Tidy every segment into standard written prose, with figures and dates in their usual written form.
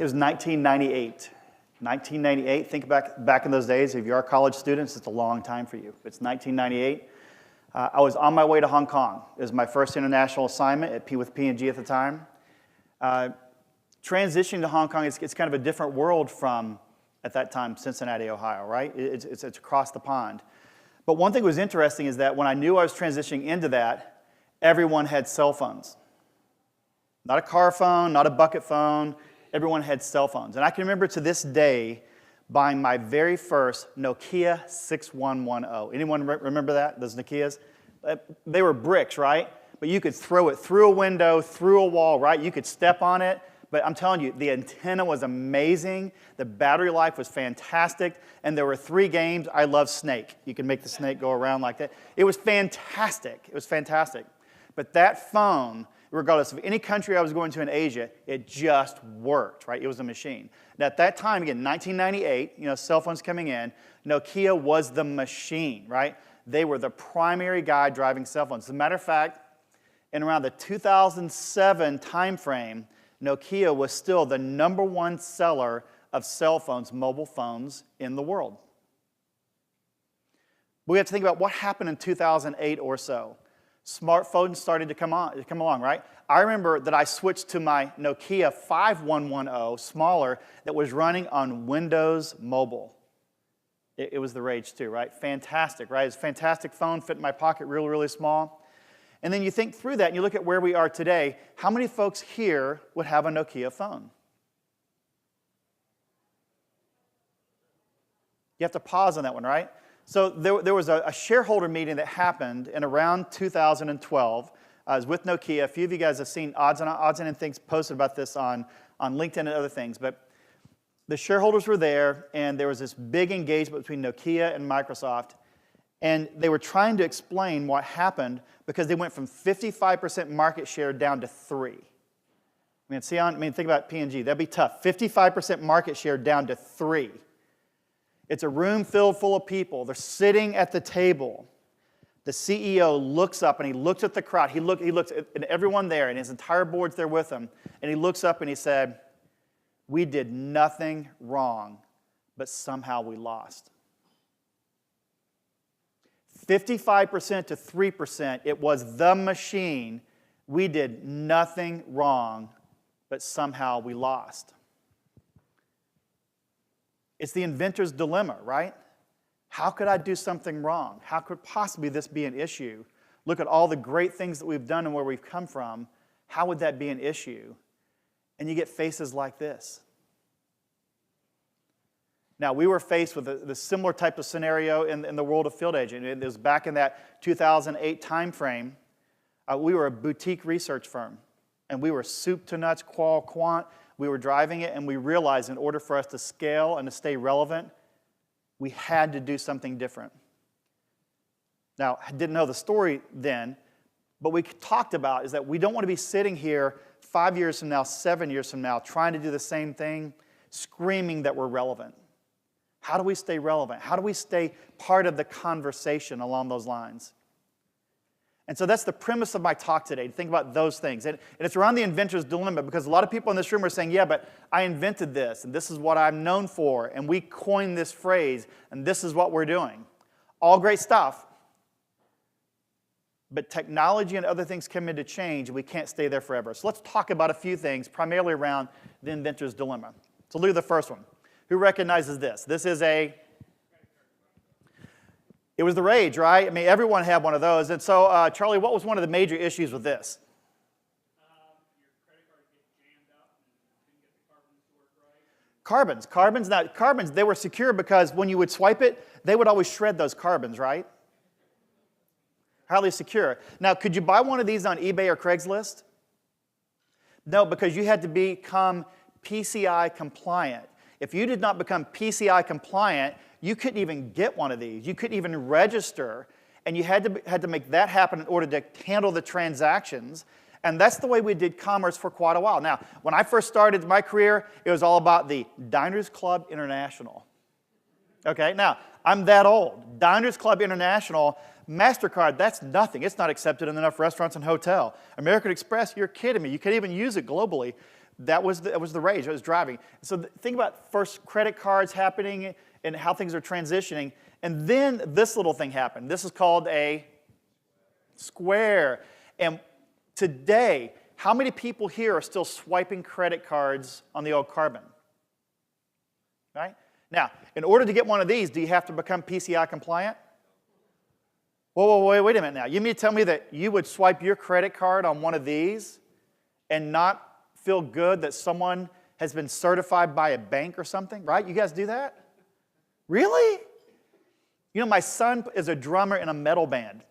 was 1998. 1998, think back in those days. If you are college students, it's a long time for you. It's 1998. I was on my way to Hong Kong. It was my first international assignment with P&G at the time. Transitioning to Hong Kong, it's kind of a different world from, at that time, Cincinnati, Ohio, right? It's across the pond. But one thing that was interesting is that when I knew I was transitioning into that, everyone had cell phones. Not a car phone, not a bucket phone. Everyone had cell phones. And I can remember to this day buying my very first Nokia 6110. Anyone remember that, those Nokias? They were bricks, right? But you could throw it through a window, through a wall, right? You could step on it. But I'm telling you, the antenna was amazing. The battery life was fantastic. And there were 3 games. I love Snake. You can make the snake go around like that. It was fantastic. It was fantastic. But that phone, regardless of any country I was going to in Asia, it just worked, right? It was a machine. Now, at that time, again, 1998, cell phones coming in, Nokia was the machine, right? They were the primary guy driving cell phones. As a matter of fact, in around the 2007 timeframe, Nokia was still the #1 seller of cell phones, mobile phones, in the world. We have to think about what happened in 2008 or so. Smartphones started to come along, right? I remember that I switched to my Nokia 5110, smaller, that was running on Windows Mobile. It was the rage too, right? Fantastic, right? It's a fantastic phone, fit in my pocket, really, really small. And then you think through that and you look at where we are today. How many folks here would have a Nokia phone? You have to pause on that one, right? So there was a shareholder meeting that happened in around 2012. I was with Nokia. A few of you guys have seen odds and ends things posted about this on LinkedIn and other things. But the shareholders were there, and there was this big engagement between Nokia and Microsoft. And they were trying to explain what happened because they went from 55% market share down to 3%. Think about P&G. That'd be tough. 55% market share down to 3%. It's a room filled full of people. They're sitting at the table. The CEO looks up and he looks at the crowd. He looks at everyone there, and his entire board's there with him. And he looks up and he said, "We did nothing wrong, but somehow we lost." 55% to 3%, it was the machine. We did nothing wrong, but somehow we lost. It's the inventor's dilemma, right? How could I do something wrong? How could possibly this be an issue? Look at all the great things that we've done and where we've come from. How would that be an issue? And you get faces like this. Now, we were faced with the similar type of scenario in the world of field agent. It was back in that 2008 time frame. We were a boutique research firm, and we were soup to nuts, qual, quant. We were driving it, and we realized in order for us to scale and to stay relevant, we had to do something different. Now, I didn't know the story then, but we talked about is that we don't want to be sitting here 5 years from now, 7 years from now, trying to do the same thing, screaming that we're relevant. How do we stay relevant? How do we stay part of the conversation along those lines? And so that's the premise of my talk today, to think about those things. And it's around the inventor's dilemma, because a lot of people in this room are saying, yeah, but I invented this, and this is what I'm known for, and we coined this phrase, and this is what we're doing. All great stuff. But technology and other things come into change, and we can't stay there forever. So let's talk about a few things, primarily around the inventor's dilemma. So look at the first one. Who recognizes this? This is it was the rage, right? I mean, everyone had one of those. And so, Charlie, what was one of the major issues with this? Your credit card gets jammed up and didn't get the carbons to work right. Carbons, they were secure because when you would swipe it, they would always shred those carbons, right? Highly secure. Now, could you buy one of these on eBay or Craigslist? No, because you had to become PCI compliant. If you did not become PCI compliant, you couldn't even get one of these. You couldn't even register, and you had to make that happen in order to handle the transactions. And that's the way we did commerce for quite a while. Now, when I first started my career, it was all about the Diners Club International. Okay, now, I'm that old. Diners Club International, MasterCard, that's nothing. It's not accepted in enough restaurants and hotels. American Express, you're kidding me. You can't even use it globally. That was the rage. It was driving. So think about first credit cards happening and how things are transitioning. And then this little thing happened. This is called a Square. And today, how many people here are still swiping credit cards on the old Carbon? Right? Now, in order to get one of these, do you have to become PCI compliant? Whoa, wait a minute now. You mean to tell me that you would swipe your credit card on one of these and not feel good that someone has been certified by a bank or something, right? You guys do that? Really? You know, my son is a drummer in a metal band.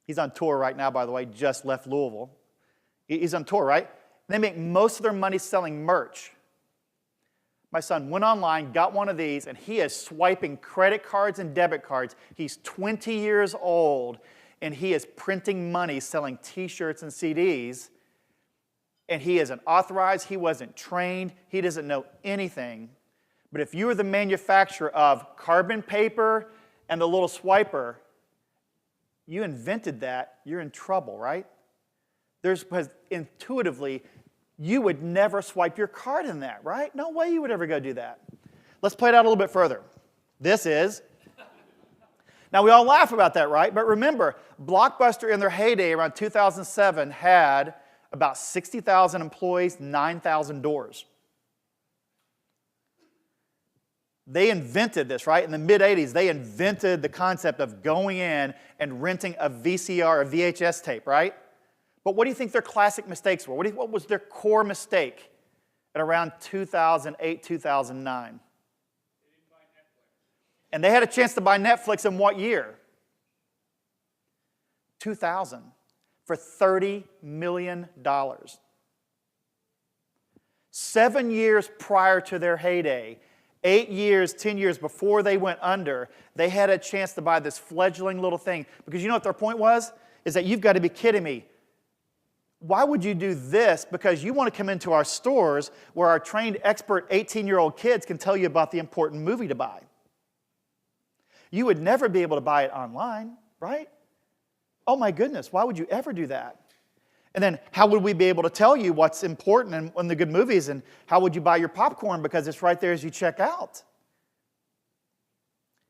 He's on tour right now, by the way, just left Louisville. He's on tour, right? And they make most of their money selling merch. My son went online, got one of these, and he is swiping credit cards and debit cards. He's 20 years old, and he is printing money selling T-shirts and CDs. And he isn't authorized, he wasn't trained, he doesn't know anything. But if you were the manufacturer of carbon paper and the little swiper, you invented that, you're in trouble, right? Because intuitively, you would never swipe your card in that, right? No way you would ever go do that. Let's play it out a little bit further. This is, now we all laugh about that, right? But remember, Blockbuster in their heyday around 2007 had about 60,000 employees, 9,000 doors. They invented this, right? In the mid-'80s, they invented the concept of going in and renting a VCR, a VHS tape, right? But what do you think their classic mistakes were? What was their core mistake at around 2008, 2009? And they had a chance to buy Netflix in what year? 2000. For $30 million. 7 years prior to their heyday, 8 years, 10 years before they went under, they had a chance to buy this fledgling little thing. Because you know what their point was? Is that you've got to be kidding me. Why would you do this? Because you want to come into our stores where our trained expert 18-year-old kids can tell you about the important movie to buy. You would never be able to buy it online, right? Oh my goodness, why would you ever do that? And then how would we be able to tell you what's important and the good movies, and how would you buy your popcorn? Because it's right there as you check out.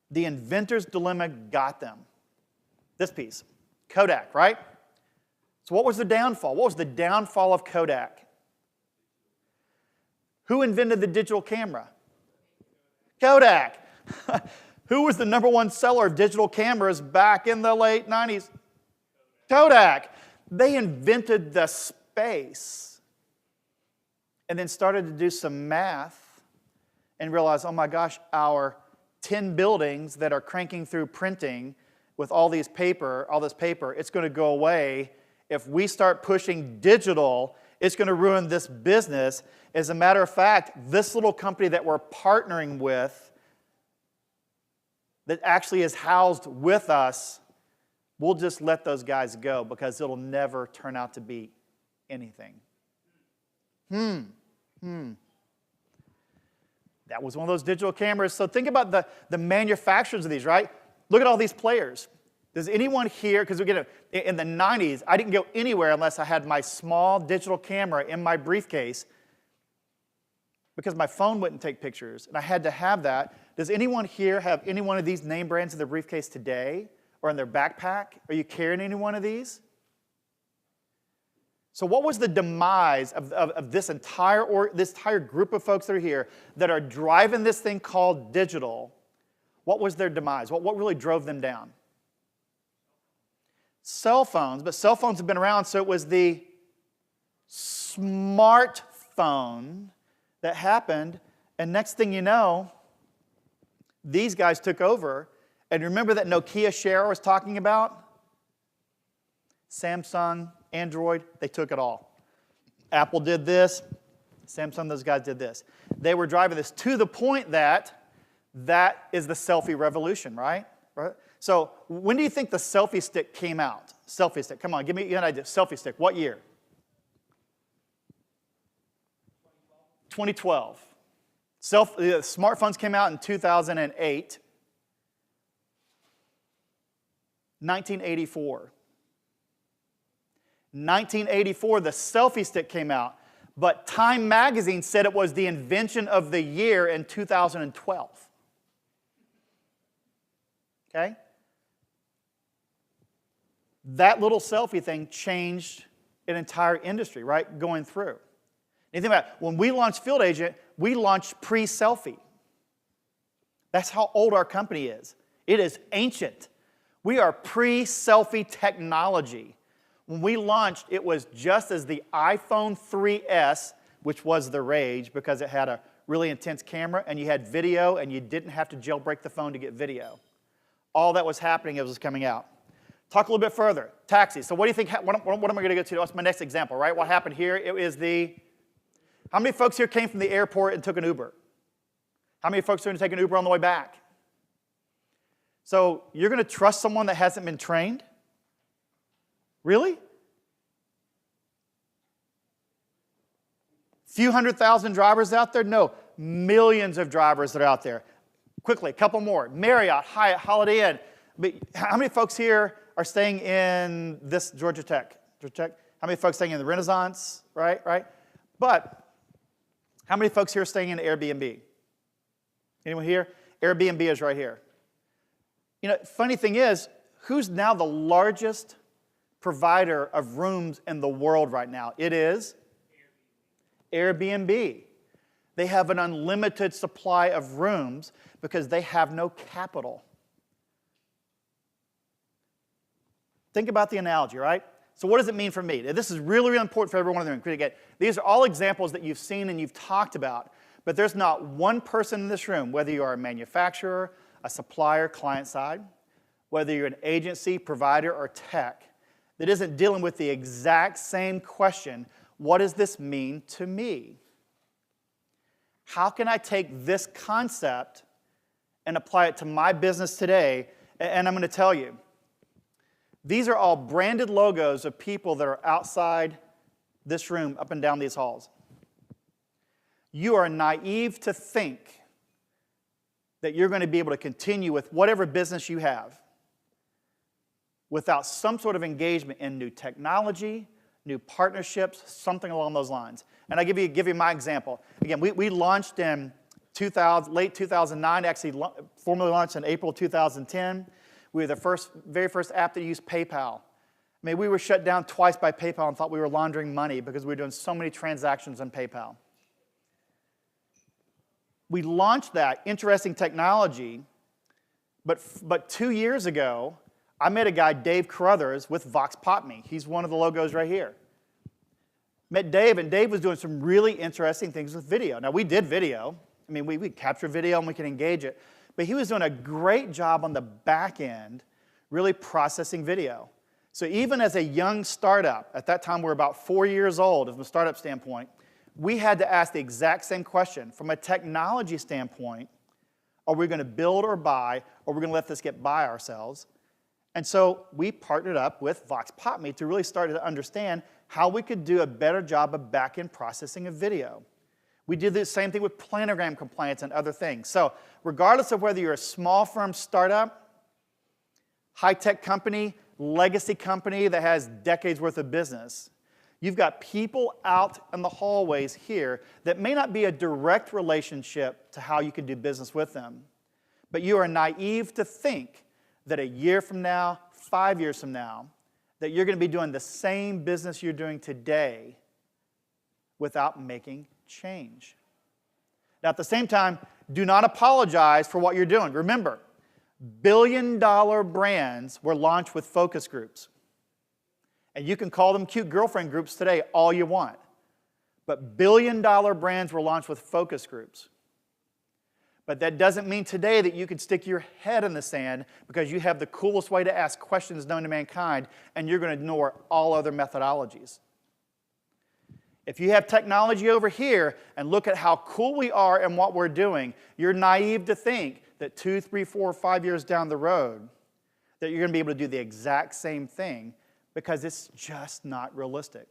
The inventor's dilemma got them. This piece, Kodak, right? So what was the downfall? What was the downfall of Kodak? Who invented the digital camera? Kodak. Who was the #1 seller of digital cameras back in the late 90s? Kodak. They invented the space and then started to do some math and realized, oh my gosh, our 10 buildings that are cranking through printing with all this paper, it's going to go away. If we start pushing digital, it's going to ruin this business. As a matter of fact, this little company that we're partnering with that actually is housed with us, we'll just let those guys go because it'll never turn out to be anything. That was one of those digital cameras. So think about the manufacturers of these, right? Look at all these players. Does anyone here, because in the 90s, I didn't go anywhere unless I had my small digital camera in my briefcase because my phone wouldn't take pictures, and I had to have that. Does anyone here have any one of these name brands in their briefcase today or in their backpack? Are you carrying any one of these? So what was the demise of this entire group of folks that are here that are driving this thing called digital? What was their demise? What really drove them down? Cell phones, but cell phones have been around, so it was the smartphone that happened, and next thing you know, these guys took over. And remember that Nokia share I was talking about? Samsung, Android, they took it all. Apple did this, Samsung, those guys did this. They were driving this to the point that is the selfie revolution, right? So when do you think the selfie stick came out? Selfie stick, come on, give me an idea. Selfie stick, what year? 2012. Smartphones came out in 2008. 1984. 1984, the selfie stick came out. But Time magazine said it was the invention of the year in 2012. Okay? That little selfie thing changed an entire industry, right, going through. You think about it, when we launched Field Agent, we launched pre-selfie. That's how old our company is. It is ancient. We are pre-selfie technology. When we launched, it was just as the iPhone 3S, which was the rage because it had a really intense camera and you had video and you didn't have to jailbreak the phone to get video. All that was happening, it was coming out. Talk a little bit further. Taxis. So what do you think, what am I going to go to? What's my next example, right? What happened here? It is how many folks here came from the airport and took an Uber? How many folks are going to take an Uber on the way back? So you're going to trust someone that hasn't been trained? Really? Few 100,000 drivers out there? No, millions of drivers that are out there. Quickly, a couple more. Marriott, Hyatt, Holiday Inn. But how many folks here are staying in this Georgia Tech? How many folks staying in the Renaissance? Right? But how many folks here are staying in Airbnb? Anyone here? Airbnb is right here. You know, funny thing is, who's now the largest provider of rooms in the world right now? It is Airbnb. They have an unlimited supply of rooms because they have no capital. Think about the analogy, right? So what does it mean for me? This is really, really important for everyone in the room. Again, these are all examples that you've seen and you've talked about, but there's not one person in this room, whether you are a manufacturer, a supplier, client side, whether you're an agency, provider, or tech, that isn't dealing with the exact same question, what does this mean to me? How can I take this concept and apply it to my business today? And I'm going to tell you, these are all branded logos of people that are outside this room, up and down these halls. You are naive to think that you're going to be able to continue with whatever business you have without some sort of engagement in new technology, new partnerships, something along those lines. And I give you my example. Again, we launched in late 2009, actually formally launched in April 2010. We were the very first app that used PayPal. I mean, we were shut down twice by PayPal and thought we were laundering money because we were doing so many transactions on PayPal. We launched that interesting technology, but 2 years ago, I met a guy, Dave Carruthers, with Vox Pop Me. He's one of the logos right here. Met Dave, and Dave was doing some really interesting things with video. Now, we did video. I mean, we capture video and we can engage it. But he was doing a great job on the back end, really processing video. So even as a young startup, at that time we were about 4 years old from a startup standpoint, we had to ask the exact same question. From a technology standpoint, are we going to build or buy, or are we going to let this get by ourselves? And so we partnered up with Vox Pop Me to really start to understand how we could do a better job of back-end processing of video. We did the same thing with planogram compliance and other things. So regardless of whether you're a small firm startup, high-tech company, legacy company that has decades worth of business, you've got people out in the hallways here that may not be a direct relationship to how you can do business with them. But you are naive to think that a year from now, 5 years from now, that you're going to be doing the same business you're doing today without making change. Now, at the same time, do not apologize for what you're doing. Remember, billion-dollar brands were launched with focus groups. And you can call them cute girlfriend groups today all you want. But billion-dollar brands were launched with focus groups. But that doesn't mean today that you can stick your head in the sand because you have the coolest way to ask questions known to mankind and you're going to ignore all other methodologies. If you have technology over here and look at how cool we are and what we're doing, you're naive to think that 2, 3, 4, 5 years down the road that you're going to be able to do the exact same thing because it's just not realistic.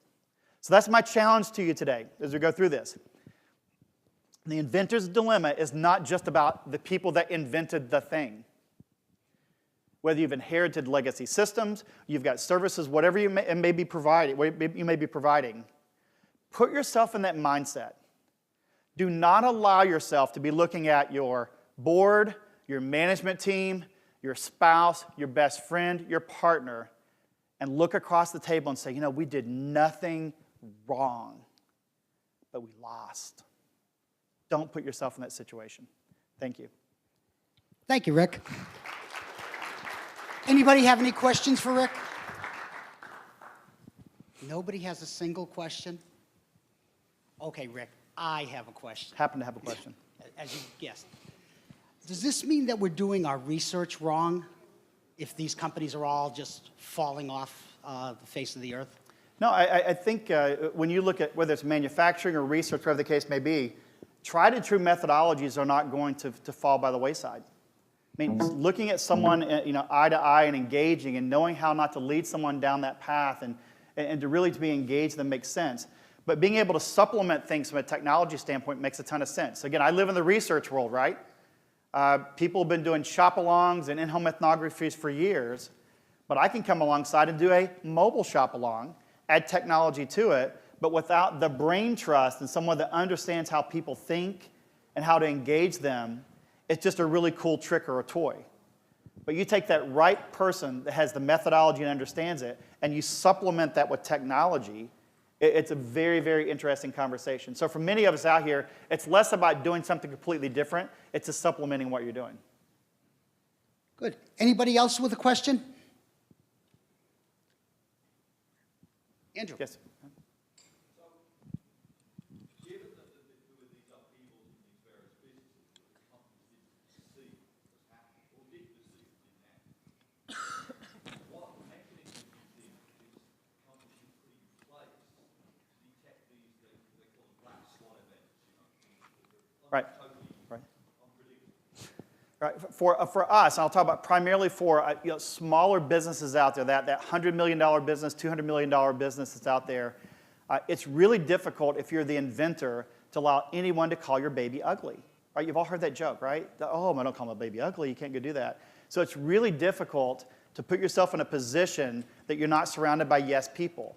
So that's my challenge to you today as we go through this. The inventor's dilemma is not just about the people that invented the thing. Whether you've inherited legacy systems, you've got services, whatever you may be providing, Put yourself in that mindset. Do not allow yourself to be looking at your board, your management team, your spouse, your best friend, your partner, and look across the table and say, you know, we did nothing wrong, but we lost. Don't put yourself in that situation. Thank you. Thank you, Rick. Anybody have any questions for Rick? Nobody has a single question? Okay, Rick, I have a question. Happen to have a question. As you guessed. Does this mean that we're doing our research wrong if these companies are all just falling off the face of the earth? No, I think when you look at whether it's manufacturing or research, whatever the case may be, tried and true methodologies are not going to fall by the wayside. I mean, looking at someone eye to eye and engaging and knowing how not to lead someone down that path and to really be engaged them makes sense. But being able to supplement things from a technology standpoint makes a ton of sense. Again, I live in the research world, right? People have been doing shop-alongs and in-home ethnographies for years, but I can come alongside and do a mobile shop-along, add technology to it, but without the brain trust and someone that understands how people think and how to engage them, it's just a really cool trick or a toy. But you take that right person that has the methodology and understands it, and you supplement that with technology, it's a very, very interesting conversation. So for many of us out here, it's less about doing something completely different. It's just supplementing what you're doing. Good. Anybody else with a question? Andrew. Yes. Right. Right. For us, I'll talk about primarily for smaller businesses out there, that $100 million business, $200 million business that's out there, it's really difficult if you're the inventor to allow anyone to call your baby ugly. Right? You've all heard that joke, right? Oh, I don't call my baby ugly. You can't go do that. So it's really difficult to put yourself in a position that you're not surrounded by yes people.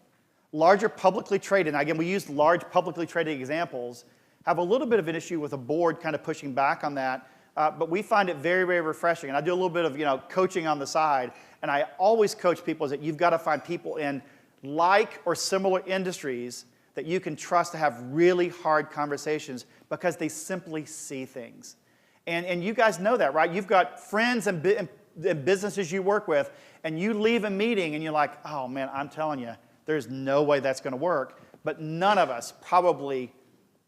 Larger publicly traded, and again, we use large publicly traded examples, have a little bit of an issue with a board kind of pushing back on that, but we find it very, very refreshing. And I do a little bit of coaching on the side, and I always coach people is that you've got to find people in like or similar industries that you can trust to have really hard conversations because they simply see things. And you guys know that, right? You've got friends and businesses you work with, and you leave a meeting and you're like, oh man, I'm telling you, there's no way that's going to work. But none of us probably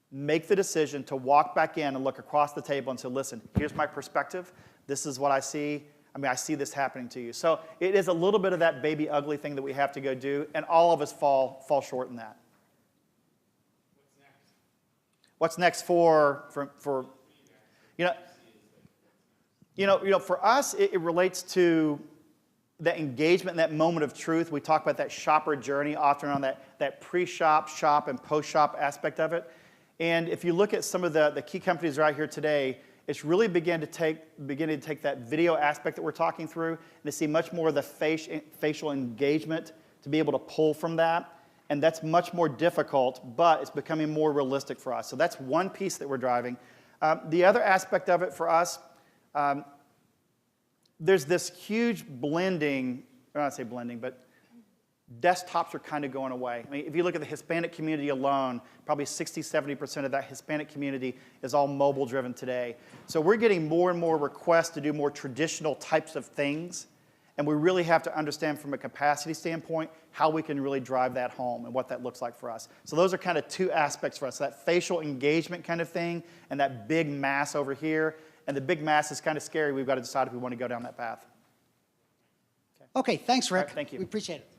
make the decision to walk back in and look across the table and say, listen, here's my perspective. This is what I see. I mean, I see this happening to you. So it is a little bit of that baby ugly thing that we have to go do, and all of us fall short in that. What's next for for us, it relates to that engagement, that moment of truth. We talk about that shopper journey often on that pre-shop, shop, and post-shop aspect of it. And if you look at some of the key companies that are out here today, it's really beginning to take that video aspect that we're talking through and to see much more of the facial engagement to be able to pull from that. And that's much more difficult, but it's becoming more realistic for us. So that's one piece that we're driving. The other aspect of it for us, there's this huge blending, I don't want to say blending, but desktops are kind of going away. I mean, if you look at the Hispanic community alone, probably 60-70% of that Hispanic community is all mobile driven today. So we're getting more and more requests to do more traditional types of things, and we really have to understand from a capacity standpoint how we can really drive that home and what that looks like for us. So those are kind of two aspects for us, that facial engagement kind of thing and that big mass over here. And the big mass is kind of scary. We've got to decide if we want to go down that path. Okay, thanks, Rick. Right, thank you. We appreciate it.